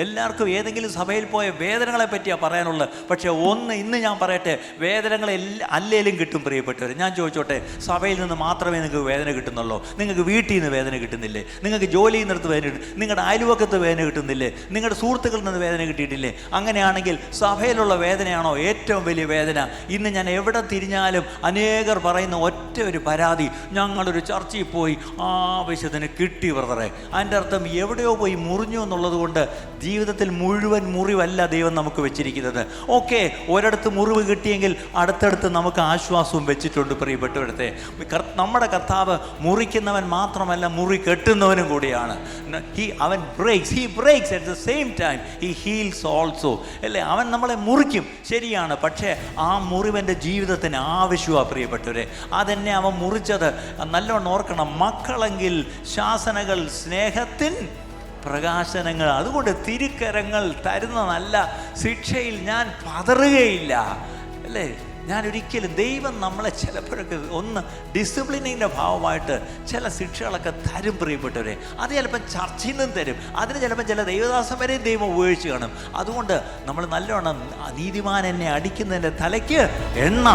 എല്ലാവർക്കും ഏതെങ്കിലും സഭയിൽ പോയ വേദനകളെ പറ്റിയാണ് പറയാനുള്ളത്. പക്ഷേ ഇന്ന് ഞാൻ പറയട്ടെ, വേദനകൾ അല്ലേലും കിട്ടും പ്രിയപ്പെട്ടവർ. ഞാൻ ചോദിച്ചോട്ടെ, സഭയിൽ നിന്ന് മാത്രമേ നിങ്ങൾക്ക് വേദന കിട്ടുന്നുള്ളൂ? നിങ്ങൾക്ക് വീട്ടിൽ നിന്ന് വേദന കിട്ടുന്നില്ലേ? നിങ്ങൾക്ക് ജോലി ചെയ്യുന്നിടത്ത് വേദന കിട്ടും? നിങ്ങളുടെ അയൽവക്കത്ത് വേദന കിട്ടുന്നില്ലേ? നിങ്ങളുടെ സുഹൃത്തുക്കളിൽ നിന്ന് വേദന കിട്ടിയിട്ടില്ലേ? അങ്ങനെയാണെങ്കിൽ സഭയിലുള്ള വേദനയാണോ ഏറ്റവും വലിയ വേദന? ഇന്ന് ഞാൻ എവിടെ തിരിഞ്ഞാലും അനേകർ പറയുന്ന ഒറ്റ ഒരു പരാതി, ഞങ്ങളൊരു ചർച്ചയിൽ പോയി ആവശ്യത്തിന് കിട്ടി ബ്രദറെ. അതിൻ്റെ അർത്ഥം എവിടെയോ പോയി മുറിഞ്ഞു എന്നുള്ളത് കൊണ്ട് ജീവിതത്തിൽ മുഴുവൻ മുറിവല്ല ദൈവം നമുക്ക് വെച്ചിരിക്കുന്നത്. ഓക്കെ, ഒരിടത്ത് മുറിവ് കിട്ടിയെങ്കിൽ അടുത്തടുത്ത് നമുക്ക് ആശ്വാസവും വെച്ചിട്ടുണ്ട് പ്രിയപ്പെട്ടവരത്തെ. നമ്മുടെ കർത്താവ് മുറിക്കുന്നവൻ മാത്രമല്ല, മുറി കെട്ടുന്നവനും കൂടിയാണ്. അവൻ breaks at the same time he heals also, അല്ലേ? അവൻ നമ്മളെ മുറിക്കും, ശരിയാണ്. പക്ഷേ ആ മുറിവൻ്റെ ജീവിതത്തിന് ആവശ്യമാണ് പ്രിയപ്പെട്ടവരെ. അതെന്നെ അവൻ മുറിച്ചത് നല്ലോണം ഓർക്കണം. മക്കളെങ്കിൽ ശാസനകൾ സ്നേഹത്തിൻ പ്രകാശനങ്ങൾ. അതുകൊണ്ട് തിരുക്കരങ്ങൾ തരുന്ന നല്ല ശിക്ഷയിൽ ഞാൻ പതറുകയില്ല, അല്ലേ? ഞാൻ ഒരിക്കലും, ദൈവം നമ്മളെ ചിലപ്പോഴൊക്കെ ഒന്ന് ഡിസിപ്ലിനിൻ്റെ ഭാവമായിട്ട് ചില ശിക്ഷകളൊക്കെ തരും പ്രിയപ്പെട്ടവരെ. അത് ചിലപ്പം ചർച്ചയിൽ നിന്നും തരും, അതിന് ചിലപ്പം ചില ദൈവദാസൻ വരെയും ദൈവം ഉപയോഗിച്ച് കാണും. അതുകൊണ്ട് നമ്മൾ നല്ലോണം നീതിമാൻ എന്നെ അടിക്കുന്നതിൻ്റെ തലയ്ക്ക് എണ്ണ